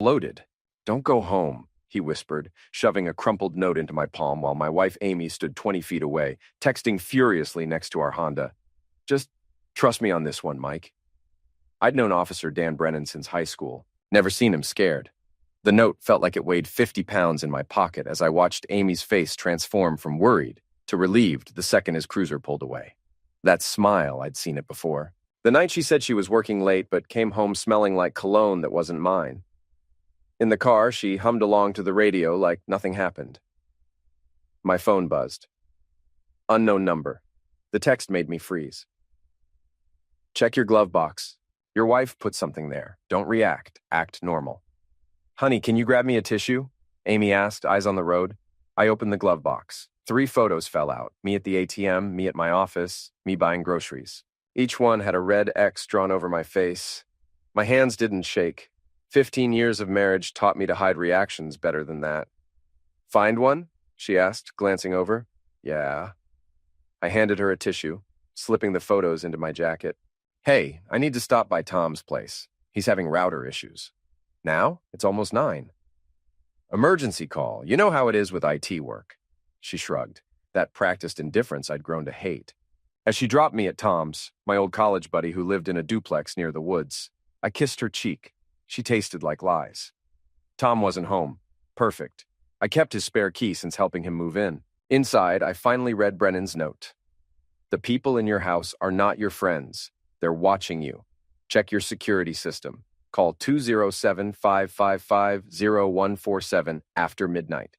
Loaded. Don't go home, he whispered, shoving a crumpled note into my palm while my wife Amy stood 20 feet away, texting furiously next to our Honda. Just trust me on this one, Mike. I'd known Officer Dan Brennan since high school, never seen him scared. The note felt like it weighed 50 pounds in my pocket as I watched Amy's face transform from worried to relieved the second his cruiser pulled away. That smile, I'd seen it before. The night she said she was working late but came home smelling like cologne that wasn't mine. In the car, she hummed along to the radio like nothing happened. My phone buzzed. Unknown number. The text made me freeze. Check your glove box. Your wife put something there. Don't react. Act normal. Honey, can you grab me a tissue? Amy asked, eyes on the road. I opened the glove box. 3 photos fell out. Me at the ATM, me at my office, me buying groceries. Each one had a red X drawn over my face. My hands didn't shake. 15 years of marriage taught me to hide reactions better than that. Find one? She asked, glancing over. Yeah. I handed her a tissue, slipping the photos into my jacket. Hey, I need to stop by Tom's place. He's having router issues. Now? It's almost 9. Emergency call. You know how it is with IT work. She shrugged, that practiced indifference I'd grown to hate. As she dropped me at Tom's, my old college buddy who lived in a duplex near the woods, I kissed her cheek. She tasted like lies. Tom wasn't home. Perfect. I kept his spare key since helping him move in. Inside, I finally read Brennan's note. The people in your house are not your friends. They're watching you. Check your security system. Call 207-555-0147 after midnight.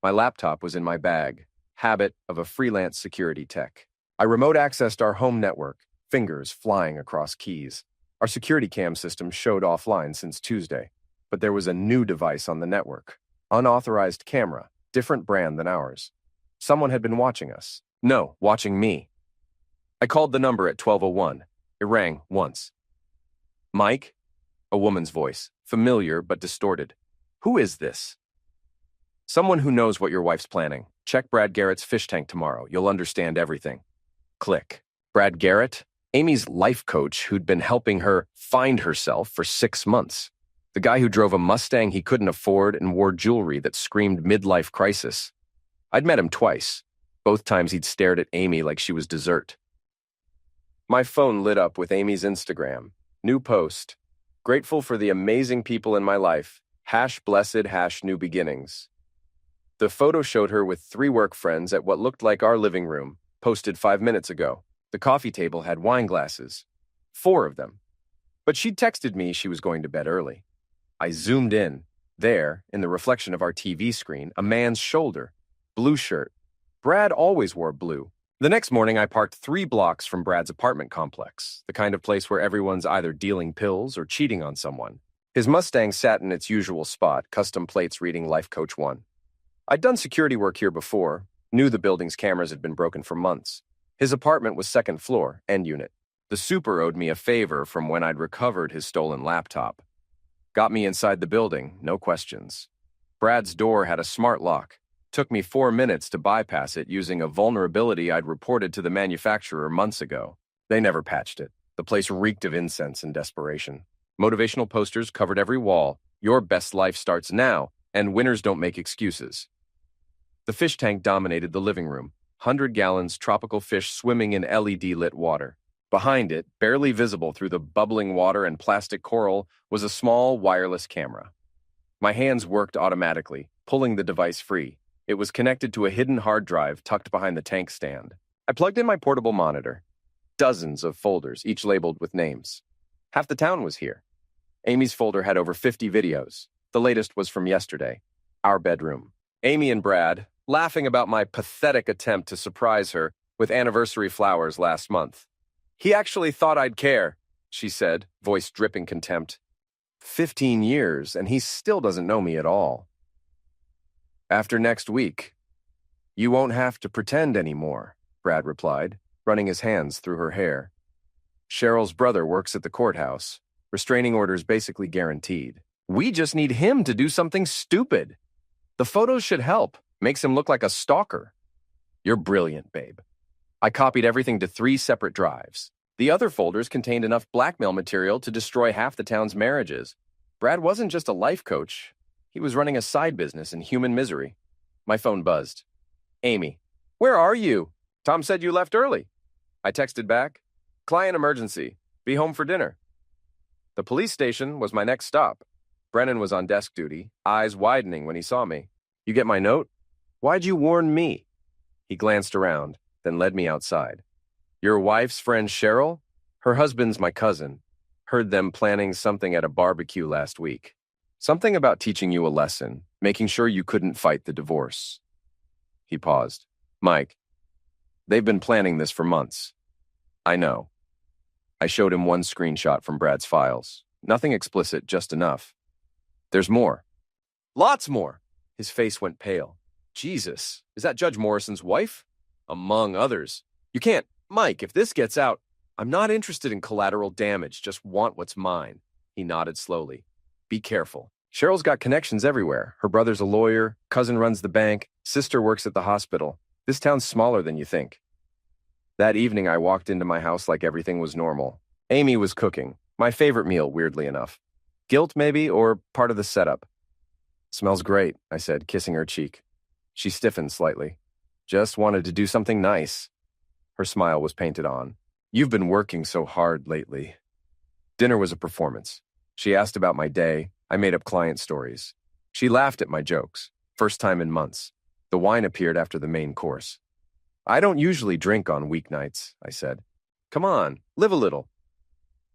My laptop was in my bag, habit of a freelance security tech. I remote accessed our home network, fingers flying across keys. Our security cam system showed offline since Tuesday, but there was a new device on the network. Unauthorized camera, different brand than ours. Someone had been watching us. No, watching me. I called the number at 12:01. It rang once. Mike? A woman's voice, familiar but distorted. Who is this? Someone who knows what your wife's planning. Check Brad Garrett's fish tank tomorrow. You'll understand everything. Click. Brad Garrett? Amy's life coach who'd been helping her find herself for 6 months. The guy who drove a Mustang he couldn't afford and wore jewelry that screamed midlife crisis. I'd met him twice. Both times he'd stared at Amy like she was dessert. My phone lit up with Amy's Instagram. New post. Grateful for the amazing people in my life. #blessed #new beginnings. The photo showed her with 3 work friends at what looked like our living room, posted 5 minutes ago. The coffee table had wine glasses. 4 of them. But she'd texted me she was going to bed early. I zoomed in. There, in the reflection of our TV screen, a man's shoulder. Blue shirt. Brad always wore blue. The next morning, I parked 3 blocks from Brad's apartment complex, the kind of place where everyone's either dealing pills or cheating on someone. His Mustang sat in its usual spot, custom plates reading Life Coach 1. I'd done security work here before, knew the building's cameras had been broken for months. His apartment was 2nd floor, end unit. The super owed me a favor from when I'd recovered his stolen laptop. Got me inside the building, no questions. Brad's door had a smart lock. Took me 4 minutes to bypass it using a vulnerability I'd reported to the manufacturer months ago. They never patched it. The place reeked of incense and desperation. Motivational posters covered every wall. Your best life starts now, and winners don't make excuses. The fish tank dominated the living room. 100 gallons tropical fish swimming in LED-lit water. Behind it, barely visible through the bubbling water and plastic coral, was a small wireless camera. My hands worked automatically, pulling the device free. It was connected to a hidden hard drive tucked behind the tank stand. I plugged in my portable monitor. Dozens of folders, each labeled with names. Half the town was here. Amy's folder had over 50 videos. The latest was from yesterday. Our bedroom. Amy and Brad, laughing about my pathetic attempt to surprise her with anniversary flowers last month. He actually thought I'd care, she said, voice dripping contempt. 15 years, and he still doesn't know me at all. After next week. You won't have to pretend anymore, Brad replied, running his hands through her hair. Cheryl's brother works at the courthouse. Restraining orders basically guaranteed. We just need him to do something stupid. The photos should help. Makes him look like a stalker. You're brilliant, babe. I copied everything to 3 separate drives. The other folders contained enough blackmail material to destroy half the town's marriages. Brad wasn't just a life coach. He was running a side business in human misery. My phone buzzed. Amy. Where are you? Tom said you left early. I texted back. Client emergency. Be home for dinner. The police station was my next stop. Brennan was on desk duty, eyes widening when he saw me. You get my note? Why'd you warn me? He glanced around, then led me outside. Your wife's friend Cheryl? Her husband's my cousin. Heard them planning something at a barbecue last week. Something about teaching you a lesson, making sure you couldn't fight the divorce. He paused. Mike, they've been planning this for months. I know. I showed him one screenshot from Brad's files. Nothing explicit, just enough. There's more. Lots more. His face went pale. Jesus, is that Judge Morrison's wife? Among others. You can't. Mike, if this gets out, I'm not interested in collateral damage, just want what's mine. He nodded slowly. Be careful. Cheryl's got connections everywhere. Her brother's a lawyer, cousin runs the bank, sister works at the hospital. This town's smaller than you think. That evening, I walked into my house like everything was normal. Amy was cooking. My favorite meal, weirdly enough. Guilt, maybe, or part of the setup. Smells great, I said, kissing her cheek. She stiffened slightly. Just wanted to do something nice. Her smile was painted on. You've been working so hard lately. Dinner was a performance. She asked about my day. I made up client stories. She laughed at my jokes. First time in months. The wine appeared after the main course. I don't usually drink on weeknights, I said. Come on, live a little.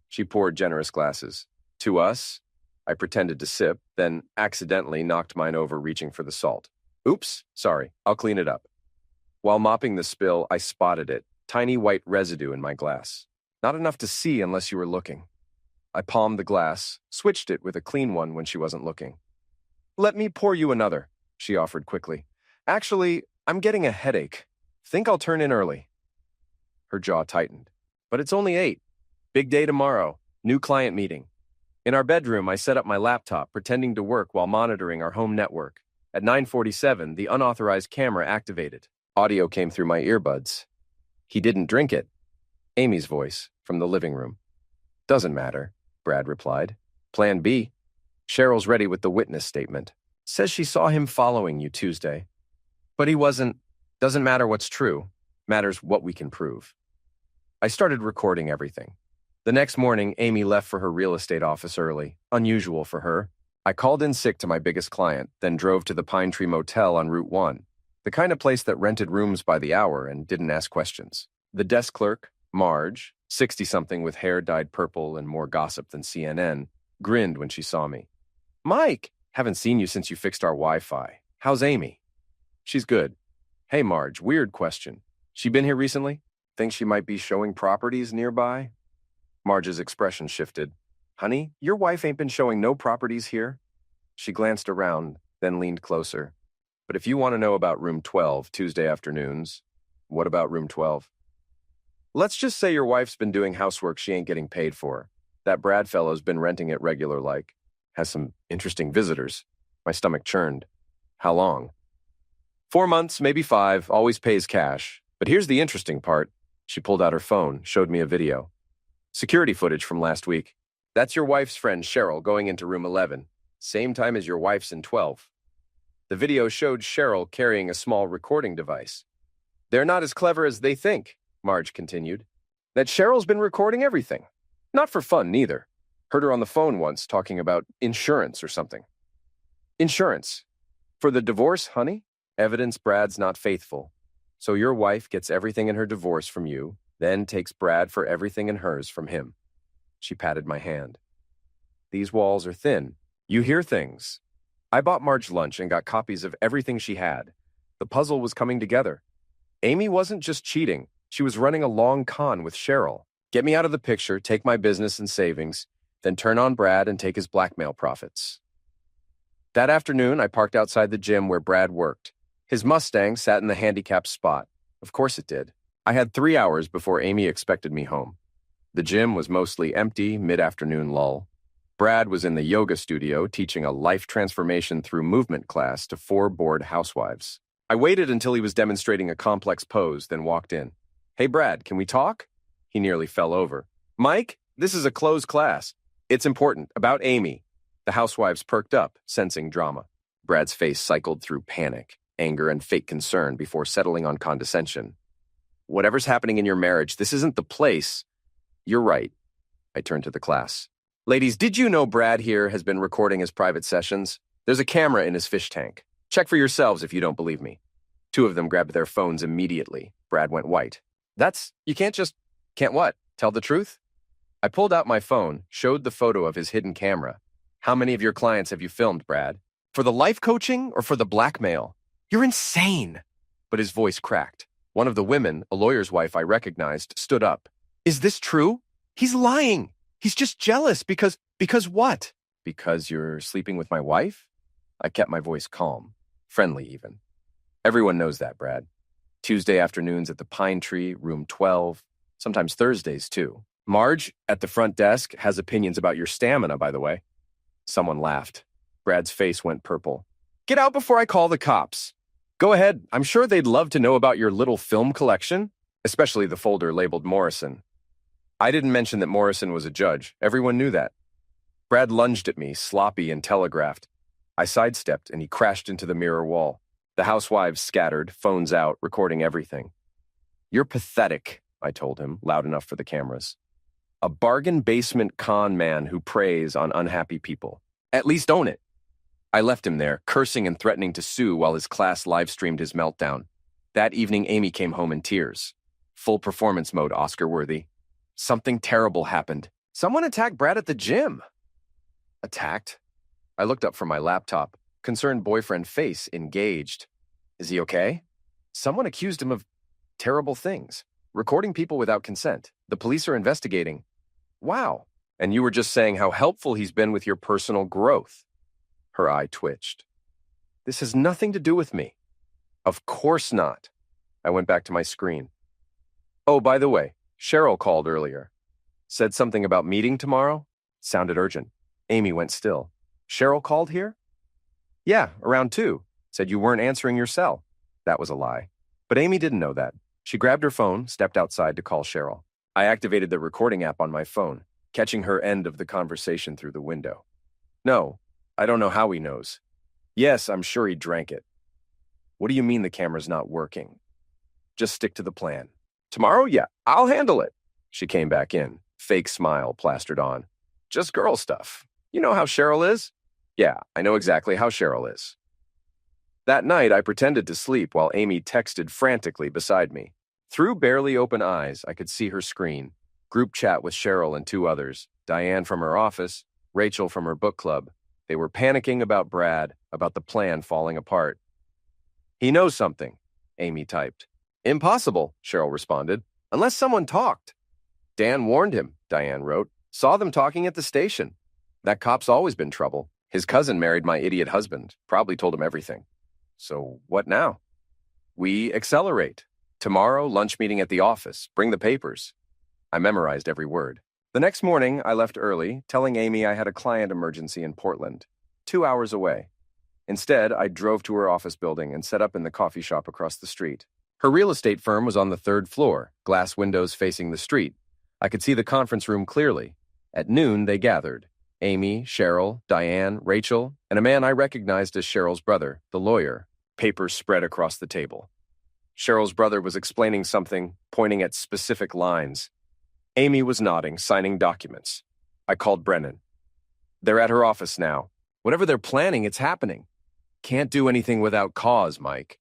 She poured generous glasses. To us, I pretended to sip, then accidentally knocked mine over reaching for the salt. Oops, sorry, I'll clean it up. While mopping the spill, I spotted it, tiny white residue in my glass. Not enough to see unless you were looking. I palmed the glass, switched it with a clean one when she wasn't looking. Let me pour you another, she offered quickly. Actually, I'm getting a headache. Think I'll turn in early. Her jaw tightened. But it's only 8. Big day tomorrow. New client meeting. In our bedroom, I set up my laptop, pretending to work while monitoring our home network. At 9:47, the unauthorized camera activated. Audio came through my earbuds. He didn't drink it. Amy's voice, from the living room. Doesn't matter, Brad replied. Plan B. Cheryl's ready with the witness statement. Says she saw him following you Tuesday. But he wasn't. Doesn't matter what's true. Matters what we can prove. I started recording everything. The next morning, Amy left for her real estate office early, unusual for her. I called in sick to my biggest client, then drove to the Pine Tree Motel on Route 1, the kind of place that rented rooms by the hour and didn't ask questions. The desk clerk, Marge, 60-something with hair dyed purple and more gossip than CNN, grinned when she saw me. Mike, haven't seen you since you fixed our Wi-Fi. How's Amy? She's good. Hey, Marge, weird question. She been here recently? Think she might be showing properties nearby? Marge's expression shifted. Honey, your wife ain't been showing no properties here? She glanced around, then leaned closer. But if you want to know about room 12, Tuesday afternoons, what about room 12? Let's just say your wife's been doing housework she ain't getting paid for. That Brad fellow's been renting it regular like. Has some interesting visitors. My stomach churned. How long? 4 months, maybe 5, always pays cash. But here's the interesting part. She pulled out her phone, showed me a video. Security footage from last week. That's your wife's friend Cheryl going into room 11. Same time as your wife's in 12. The video showed Cheryl carrying a small recording device. They're not as clever as they think, Marge continued. That Cheryl's been recording everything. Not for fun, neither. Heard her on the phone once talking about insurance or something. Insurance. For the divorce, honey? Evidence Brad's not faithful. So your wife gets everything in her divorce from you, then takes Brad for everything in hers from him. She patted my hand. These walls are thin. You hear things. I bought Marge lunch and got copies of everything she had. The puzzle was coming together. Amy wasn't just cheating. She was running a long con with Cheryl. Get me out of the picture, take my business and savings, then turn on Brad and take his blackmail profits. That afternoon, I parked outside the gym where Brad worked. His Mustang sat in the handicapped spot. Of course it did. I had 3 hours before Amy expected me home. The gym was mostly empty, mid-afternoon lull. Brad was in the yoga studio teaching a life transformation through movement class to 4 bored housewives. I waited until he was demonstrating a complex pose, then walked in. Hey, Brad, can we talk? He nearly fell over. Mike, this is a closed class. It's important, about Amy. The housewives perked up, sensing drama. Brad's face cycled through panic, anger, and fake concern before settling on condescension. Whatever's happening in your marriage, this isn't the place. You're right. I turned to the class. Ladies, did you know Brad here has been recording his private sessions? There's a camera in his fish tank. Check for yourselves if you don't believe me. Two of them grabbed their phones immediately. Brad went white. Can't what? Tell the truth? I pulled out my phone, showed the photo of his hidden camera. How many of your clients have you filmed, Brad? For the life coaching or for the blackmail? You're insane. But his voice cracked. One of the women, a lawyer's wife I recognized, stood up. Is this true? He's lying. He's just jealous because what? Because you're sleeping with my wife? I kept my voice calm, friendly even. Everyone knows that, Brad. Tuesday afternoons at the Pine Tree, room 12, sometimes Thursdays too. Marge, at the front desk, has opinions about your stamina, by the way. Someone laughed. Brad's face went purple. Get out before I call the cops. Go ahead. I'm sure they'd love to know about your little film collection, especially the folder labeled Morrison. I didn't mention that Morrison was a judge. Everyone knew that. Brad lunged at me, sloppy and telegraphed. I sidestepped, and he crashed into the mirror wall. The housewives scattered, phones out, recording everything. You're pathetic, I told him, loud enough for the cameras. A bargain basement con man who preys on unhappy people. At least own it. I left him there, cursing and threatening to sue while his class live-streamed his meltdown. That evening, Amy came home in tears. Full performance mode, Oscar-worthy. Something terrible happened. Someone attacked Brad at the gym. Attacked? I looked up from my laptop. Concerned boyfriend face engaged. Is he okay? Someone accused him of terrible things. Recording people without consent. The police are investigating. Wow. And you were just saying how helpful he's been with your personal growth. Her eye twitched. This has nothing to do with me. Of course not. I went back to my screen. Oh, by the way, Cheryl called earlier. Said something about meeting tomorrow? Sounded urgent. Amy went still. Cheryl called here? Yeah, around 2. Said you weren't answering your cell. That was a lie. But Amy didn't know that. She grabbed her phone, stepped outside to call Cheryl. I activated the recording app on my phone, catching her end of the conversation through the window. No, I don't know how he knows. Yes, I'm sure he drank it. What do you mean the camera's not working? Just stick to the plan. Tomorrow? Yeah, I'll handle it. She came back in, fake smile plastered on. Just girl stuff. You know how Cheryl is? Yeah, I know exactly how Cheryl is. That night, I pretended to sleep while Amy texted frantically beside me. Through barely open eyes, I could see her screen. Group chat with Cheryl and 2 others, Diane from her office, Rachel from her book club. They were panicking about Brad, about the plan falling apart. He knows something, Amy typed. Impossible, Cheryl responded, unless someone talked. Dan warned him, Diane wrote. Saw them talking at the station. That cop's always been trouble. His cousin married my idiot husband, probably told him everything. So what now? We accelerate. Tomorrow, lunch meeting at the office. Bring the papers. I memorized every word. The next morning, I left early, telling Amy I had a client emergency in Portland, 2 hours away. Instead, I drove to her office building and set up in the coffee shop across the street. Her real estate firm was on the 3rd floor, glass windows facing the street. I could see the conference room clearly. At noon, they gathered. Amy, Cheryl, Diane, Rachel, and a man I recognized as Cheryl's brother, the lawyer. Papers spread across the table. Cheryl's brother was explaining something, pointing at specific lines. Amy was nodding, signing documents. I called Brennan. They're at her office now. Whatever they're planning, it's happening. Can't do anything without cause, Mike.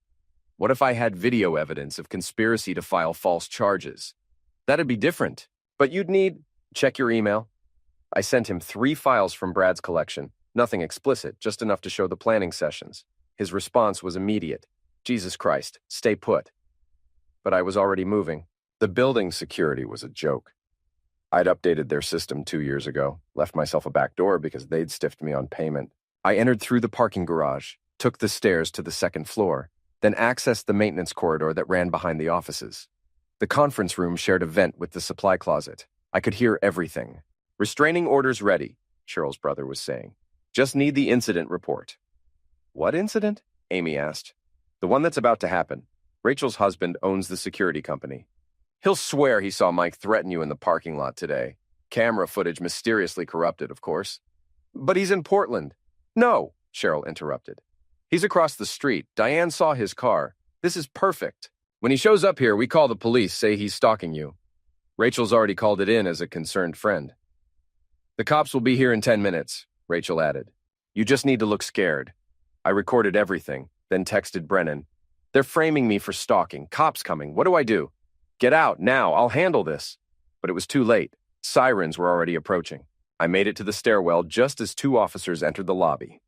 What if I had video evidence of conspiracy to file false charges? That'd be different. But you'd need... Check your email. I sent him 3 files from Brad's collection. Nothing explicit, just enough to show the planning sessions. His response was immediate. Jesus Christ, stay put. But I was already moving. The building security was a joke. I'd updated their system 2 years ago, left myself a back door because they'd stiffed me on payment. I entered through the parking garage, took the stairs to the 2nd floor, then accessed the maintenance corridor that ran behind the offices. The conference room shared a vent with the supply closet. I could hear everything. Restraining orders ready, Cheryl's brother was saying. Just need the incident report. What incident? Amy asked. The one that's about to happen. Rachel's husband owns the security company. He'll swear he saw Mike threaten you in the parking lot today. Camera footage mysteriously corrupted, of course. But he's in Portland. No, Cheryl interrupted. He's across the street. Diane saw his car. This is perfect. When he shows up here, we call the police, say he's stalking you. Rachel's already called it in as a concerned friend. The cops will be here in 10 minutes, Rachel added. You just need to look scared. I recorded everything, then texted Brennan. They're framing me for stalking. Cops coming. What do I do? Get out, now. I'll handle this. But it was too late. Sirens were already approaching. I made it to the stairwell just as two officers entered the lobby.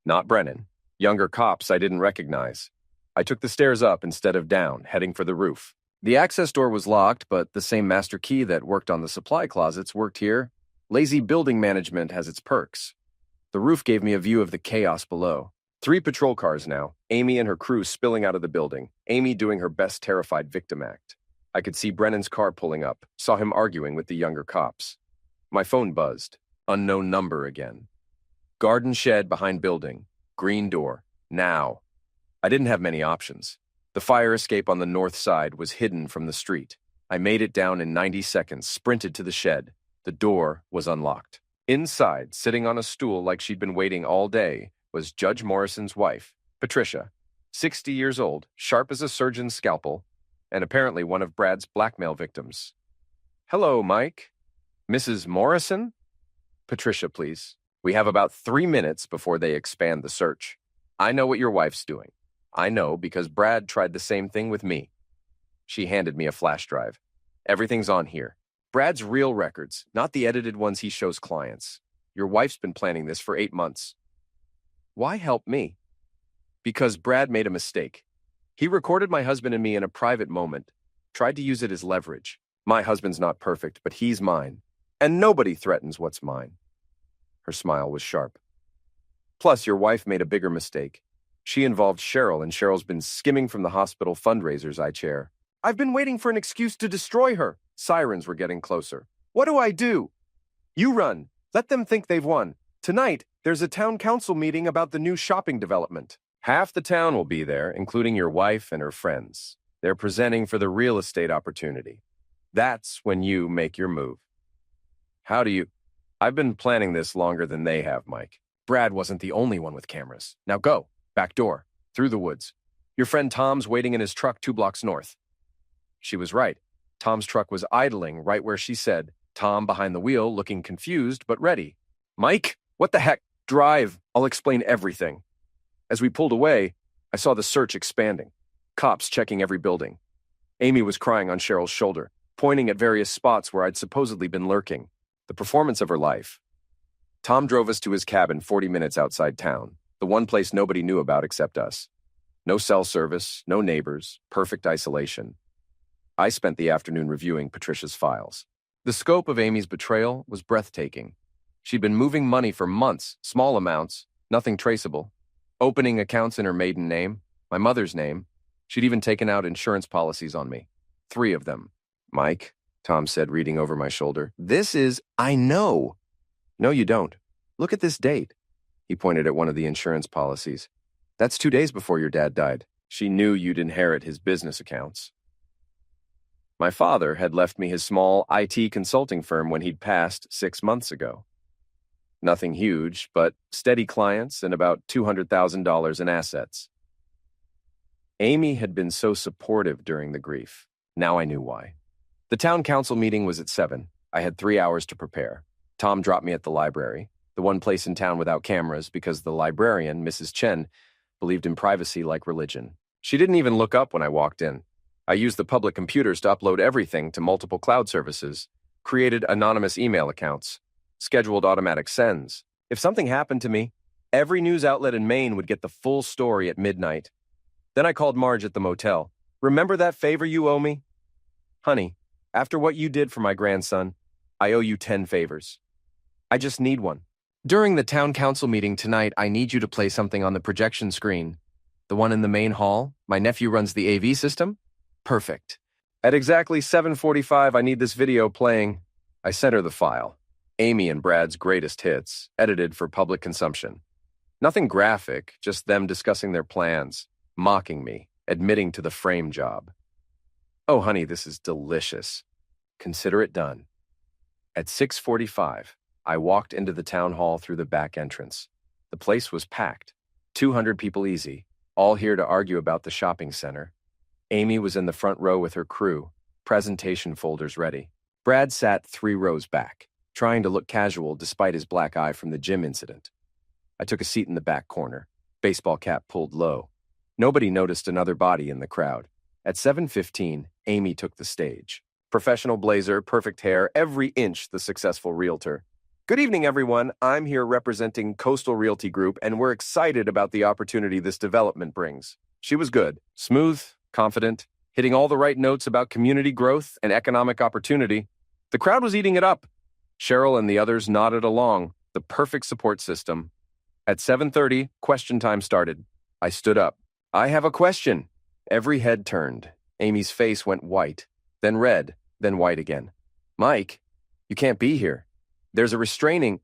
Not Brennan. Younger cops I didn't recognize. I took the stairs up instead of down, heading for the roof. The access door was locked, but the same master key that worked on the supply closets worked here. Lazy building management has its perks. The roof gave me a view of the chaos below. 3 patrol cars now, Amy and her crew spilling out of the building, Amy doing her best terrified victim act. I could see Brennan's car pulling up, saw him arguing with the younger cops. My phone buzzed. Unknown number again. Garden shed behind building. Green door. Now. I didn't have many options. The fire escape on the north side was hidden from the street. I made it down in 90 seconds, sprinted to the shed. The door was unlocked. Inside, sitting on a stool like she'd been waiting all day, was Judge Morrison's wife, Patricia, 60 years old, sharp as a surgeon's scalpel, and apparently one of Brad's blackmail victims. Hello, Mike. Mrs. Morrison? Patricia, please. We have about 3 minutes before they expand the search. I know what your wife's doing. I know because Brad tried the same thing with me. She handed me a flash drive. Everything's on here. Brad's real records, not the edited ones he shows clients. Your wife's been planning this for 8 months. Why help me? Because Brad made a mistake. He recorded my husband and me in a private moment, tried to use it as leverage. My husband's not perfect, but he's mine. And nobody threatens what's mine. Her smile was sharp. Plus, your wife made a bigger mistake. She involved Cheryl, and Cheryl's been skimming from the hospital fundraisers I chair. I've been waiting for an excuse to destroy her. Sirens were getting closer. What do I do? You run. Let them think they've won. Tonight, there's a town council meeting about the new shopping development. Half the town will be there, including your wife and her friends. They're presenting for the real estate opportunity. That's when you make your move. How do you... I've been planning this longer than they have, Mike. Brad wasn't the only one with cameras. Now go. Back door. Through the woods. Your friend Tom's waiting in his truck 2 blocks north. She was right. Tom's truck was idling right where she said, Tom behind the wheel, looking confused but ready. Mike, what the heck? Drive. I'll explain everything. As we pulled away, I saw the search expanding. Cops checking every building. Amy was crying on Cheryl's shoulder, pointing at various spots where I'd supposedly been lurking. The performance of her life. Tom drove us to his cabin 40 minutes outside town, the one place nobody knew about except us. No cell service, no neighbors, perfect isolation. I spent the afternoon reviewing Patricia's files. The scope of Amy's betrayal was breathtaking. She'd been moving money for months, small amounts, nothing traceable. Opening accounts in her maiden name, my mother's name. She'd even taken out insurance policies on me. 3 of them. Mike, Tom said, reading over my shoulder. I know. No, you don't. Look at this date. He pointed at one of the insurance policies. That's 2 days before your dad died. She knew you'd inherit his business accounts. My father had left me his small IT consulting firm when he'd passed 6 months ago. Nothing huge, but steady clients and about $200,000 in assets. Amy had been so supportive during the grief. Now I knew why. The town council meeting was at 7. I had 3 hours to prepare. Tom dropped me at the library, the one place in town without cameras because the librarian, Mrs. Chen, believed in privacy like religion. She didn't even look up when I walked in. I used the public computers to upload everything to multiple cloud services, created anonymous email accounts, scheduled automatic sends. If something happened to me, every news outlet in Maine would get the full story at midnight. Then I called Marge at the motel. Remember that favor you owe me? Honey, after what you did for my grandson, I owe you 10 favors. I just need one. During the town council meeting tonight, I need you to play something on the projection screen. The one in the main hall? My nephew runs the AV system? Perfect. At exactly 7:45, I need this video playing. I sent her the file. Amy and Brad's greatest hits, edited for public consumption. Nothing graphic, just them discussing their plans, mocking me, admitting to the frame job. Oh, honey, this is delicious. Consider it done. At 6:45, I walked into the town hall through the back entrance. The place was packed. 200 people easy, all here to argue about the shopping center. Amy was in the front row with her crew, presentation folders ready. Brad sat 3 rows back, trying to look casual despite his black eye from the gym incident. I took a seat in the back corner, baseball cap pulled low. Nobody noticed another body in the crowd. At 7:15, Amy took the stage. Professional blazer, perfect hair, every inch the successful realtor. Good evening, everyone. I'm here representing Coastal Realty Group, and we're excited about the opportunity this development brings. She was good, smooth, confident, hitting all the right notes about community growth and economic opportunity. The crowd was eating it up. Cheryl and the others nodded along, the perfect support system. At 7:30, question time started. I stood up. I have a question. Every head turned. Amy's face went white, then red, then white again. Mike, you can't be here. There's a restraining...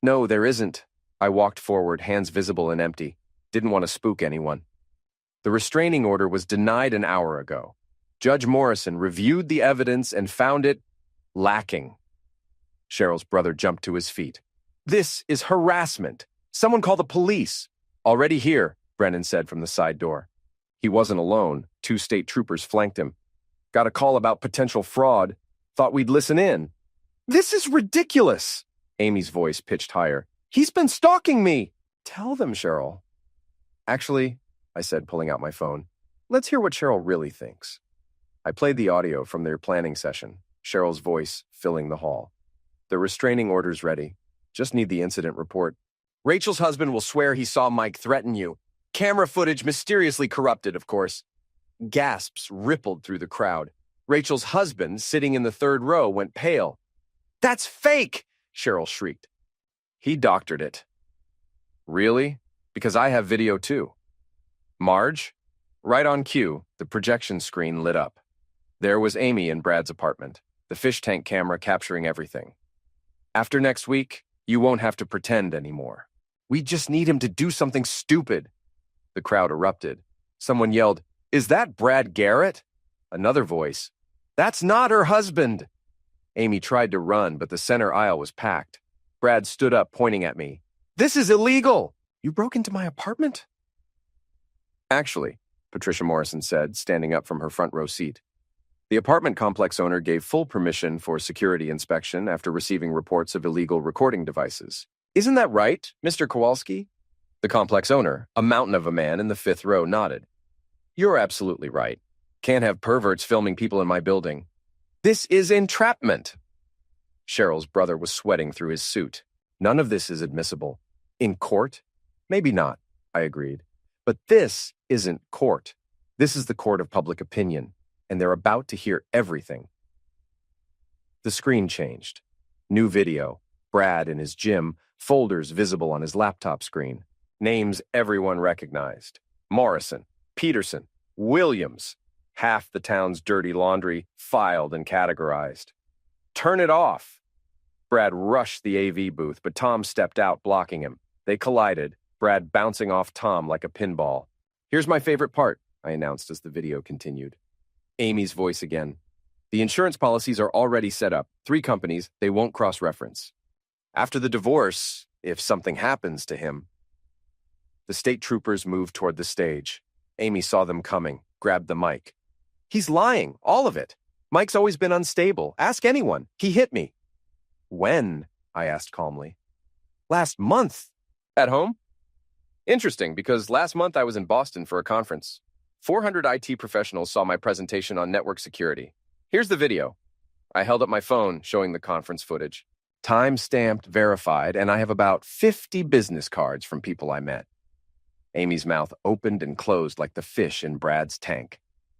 No, there isn't. I walked forward, hands visible and empty. Didn't want to spook anyone. The restraining order was denied an hour ago. Judge Morrison reviewed the evidence and found it lacking. Cheryl's brother jumped to his feet. This is harassment. Someone call the police. Already here, Brennan said from the side door. He wasn't alone. 2 state troopers flanked him. Got a call about potential fraud. Thought we'd listen in. This is ridiculous. Amy's voice pitched higher. He's been stalking me. Tell them, Cheryl. Actually, I said, pulling out my phone, let's hear what Cheryl really thinks. I played the audio from their planning session, Cheryl's voice filling the hall. The restraining order's ready. Just need the incident report. Rachel's husband will swear he saw Mike threaten you. Camera footage mysteriously corrupted, of course. Gasps rippled through the crowd. Rachel's husband, sitting in the 3rd row, went pale. That's fake, Cheryl shrieked. He doctored it. Really? Because I have video too. Marge? Right on cue, the projection screen lit up. There was Amy in Brad's apartment, the fish tank camera capturing everything. After next week, you won't have to pretend anymore. We just need him to do something stupid. The crowd erupted. Someone yelled, Is that Brad Garrett? Another voice, That's not her husband. Amy tried to run, but the center aisle was packed. Brad stood up, pointing at me. This is illegal. You broke into my apartment? Actually, Patricia Morrison said, standing up from her front row seat. The apartment complex owner gave full permission for security inspection after receiving reports of illegal recording devices. Isn't that right, Mr. Kowalski? The complex owner, a mountain of a man in the 5th row, nodded. You're absolutely right. Can't have perverts filming people in my building. This is entrapment. Cheryl's brother was sweating through his suit. None of this is admissible. In court? Maybe not, I agreed. But this isn't court. This is the court of public opinion, and they're about to hear everything. The screen changed. New video. Brad in his gym, folders visible on his laptop screen. Names everyone recognized. Morrison, Peterson, Williams. Half the town's dirty laundry filed and categorized. Turn it off. Brad rushed the AV booth, but Tom stepped out, blocking him. They collided, Brad bouncing off Tom like a pinball. Here's my favorite part, I announced as the video continued. Amy's voice again. The insurance policies are already set up. 3 companies, they won't cross-reference. After the divorce, if something happens to him... The state troopers moved toward the stage. Amy saw them coming, grabbed the mic. He's lying, all of it. Mike's always been unstable. Ask anyone. He hit me. When? I asked calmly. Last month. At home? Interesting, because last month I was in Boston for a conference. 400 IT professionals saw my presentation on network security. Here's the video. I held up my phone, showing the conference footage. Time-stamped, verified, and I have about 50 business cards from people I met. Amy's mouth opened and closed like the fish in Brad's tank.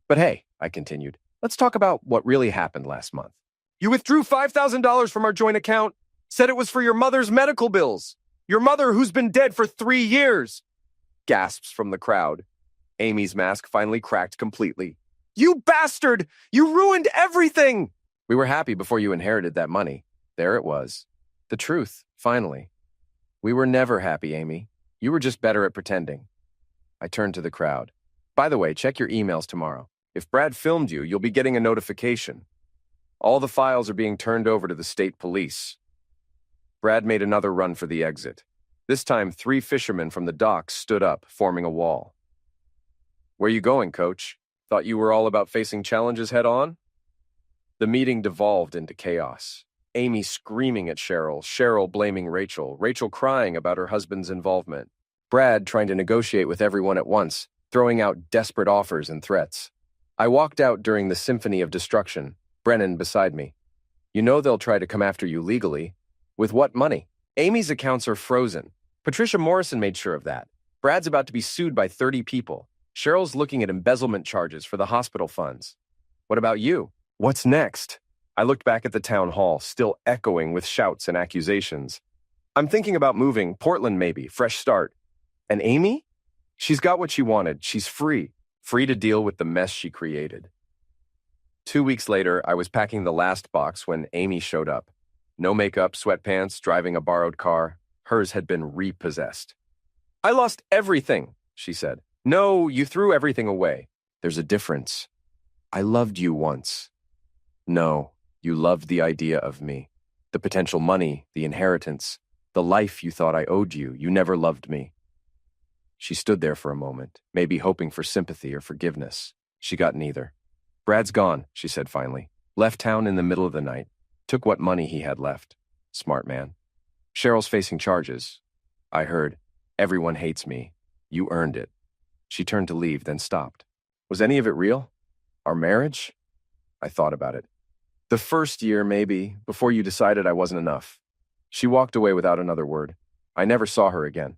But hey, I continued, let's talk about what really happened last month. You withdrew $5,000 from our joint account, said it was for your mother's medical bills. Your mother who's been dead for 3 years. Gasps from the crowd. Amy's mask finally cracked completely. You bastard! You ruined everything! We were happy before you inherited that money. There it was. The truth, finally. We were never happy, Amy. You were just better at pretending. I turned to the crowd. By the way, check your emails tomorrow. If Brad filmed you, you'll be getting a notification. All the files are being turned over to the state police. Brad made another run for the exit. This time, 3 fishermen from the docks stood up, forming a wall. "Where you going, coach? Thought you were all about facing challenges head-on?" The meeting devolved into chaos. Amy screaming at Cheryl, Cheryl blaming Rachel, Rachel crying about her husband's involvement, Brad trying to negotiate with everyone at once, throwing out desperate offers and threats. I walked out during the symphony of destruction, Brennan beside me. "You know they'll try to come after you legally. With what money? Amy's accounts are frozen. Patricia Morrison made sure of that. Brad's about to be sued by 30 people. Cheryl's looking at embezzlement charges for the hospital funds. What about you? What's next?" I looked back at the town hall, still echoing with shouts and accusations. "I'm thinking about moving, Portland maybe, fresh start." "And Amy? She's got what she wanted. She's free to deal with the mess she created." 2 weeks later, I was packing the last box when Amy showed up. No makeup, sweatpants, driving a borrowed car. Hers had been repossessed. "I lost everything," she said. "No, you threw everything away. There's a difference. I loved you once." "No, you loved the idea of me. The potential money, the inheritance, the life you thought I owed you. You never loved me." She stood there for a moment, maybe hoping for sympathy or forgiveness. She got neither. "Brad's gone," she said finally. "Left town in the middle of the night. Took what money he had left. Smart man. Cheryl's facing charges. I heard. Everyone hates me. You earned it." She turned to leave, then stopped. "Was any of it real? Our marriage?" I thought about it. "The first year, maybe, before you decided I wasn't enough." She walked away without another word. I never saw her again.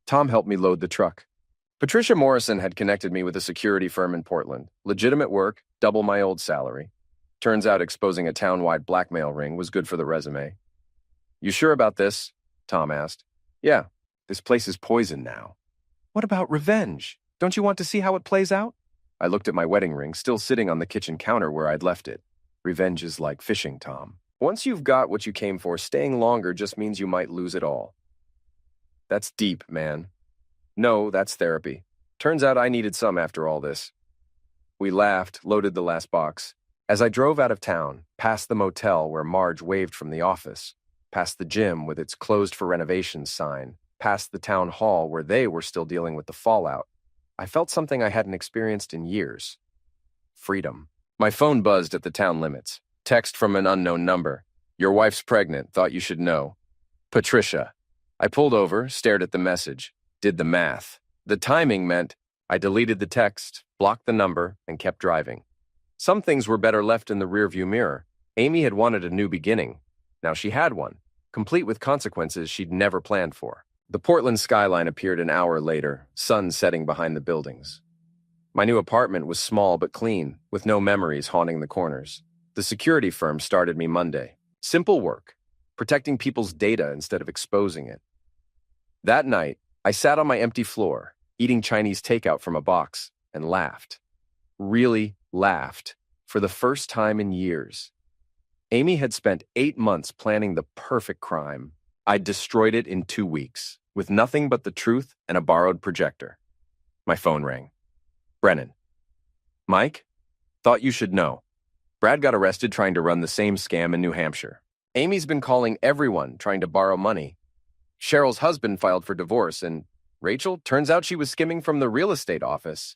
Tom helped me load the truck. Patricia Morrison had connected me with a security firm in Portland. Legitimate work, double my old salary. Turns out exposing a town-wide blackmail ring was good for the resume. "You sure about this?" Tom asked. "Yeah, this place is poison now." "What about revenge? Don't you want to see how it plays out?" I looked at my wedding ring, still sitting on the kitchen counter where I'd left it. "Revenge is like fishing, Tom. Once you've got what you came for, staying longer just means you might lose it all." "That's deep, man." "No, that's therapy. Turns out I needed some after all this." We laughed, loaded the last box. As I drove out of town, past the motel where Marge waved from the office, past the gym with its closed for renovations sign, past the town hall where they were still dealing with the fallout, I felt something I hadn't experienced in years. Freedom. My phone buzzed at the town limits. Text from an unknown number. "Your wife's pregnant, thought you should know. Patricia." I pulled over, stared at the message, did the math. The timing meant I deleted the text, blocked the number, and kept driving. Some things were better left in the rearview mirror. Amy had wanted a new beginning. Now she had one, complete with consequences she'd never planned for. The Portland skyline appeared an hour later, sun setting behind the buildings. My new apartment was small but clean, with no memories haunting the corners. The security firm started me Monday. Simple work, protecting people's data instead of exposing it. That night, I sat on my empty floor, eating Chinese takeout from a box, and laughed. Really laughed, for the first time in years. Amy had spent 8 months planning the perfect crime. I'd destroyed it in 2 weeks, with nothing but the truth and a borrowed projector. My phone rang. "Brennan." "Mike? Thought you should know. Brad got arrested trying to run the same scam in New Hampshire. Amy's been calling everyone trying to borrow money. Cheryl's husband filed for divorce, and Rachel, turns out she was skimming from the real estate office.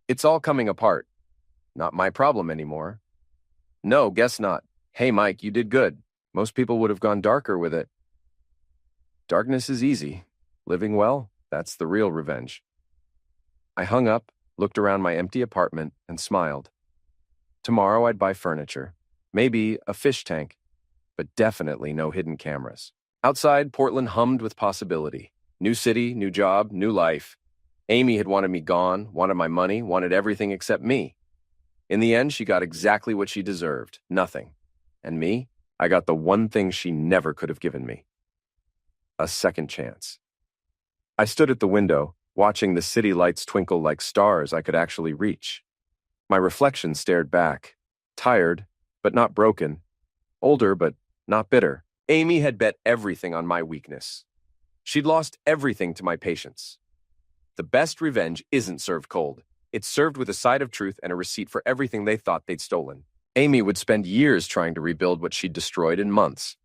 It's all coming apart. Not my problem anymore." "No, guess not. Hey, Mike, you did good. Most people would have gone darker with it." Darkness is easy. Living well, that's the real revenge. I hung up, looked around my empty apartment, and smiled. Tomorrow I'd buy furniture. Maybe a fish tank, but definitely no hidden cameras. Outside, Portland hummed with possibility. New city, new job, new life. Amy had wanted me gone, wanted my money, wanted everything except me. In the end, she got exactly what she deserved, nothing. And me, I got the one thing she never could have given me. A second chance. I stood at the window, watching the city lights twinkle like stars I could actually reach. My reflection stared back, tired, but not broken, older, but not bitter. Amy had bet everything on my weakness. She'd lost everything to my patience. The best revenge isn't served cold. It's served with a side of truth and a receipt for everything they thought they'd stolen. Amy would spend years trying to rebuild what she'd destroyed in months.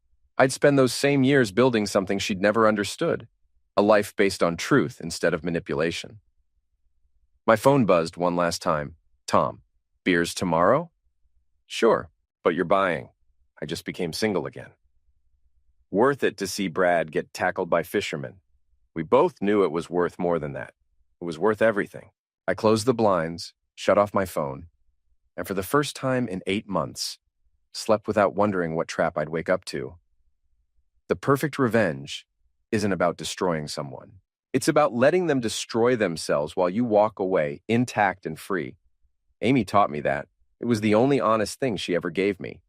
I'd spend those same years building something she'd never understood, a life based on truth instead of manipulation. My phone buzzed one last time. Tom, beers tomorrow? Sure, but you're buying. I just became single again. Worth it to see Brad get tackled by fishermen. We both knew it was worth more than that. It was worth everything. I closed the blinds, shut off my phone, and for the first time in 8 months, slept without wondering what trap I'd wake up to. The perfect revenge isn't about destroying someone. It's about letting them destroy themselves while you walk away intact and free. Amy taught me that. It was the only honest thing she ever gave me.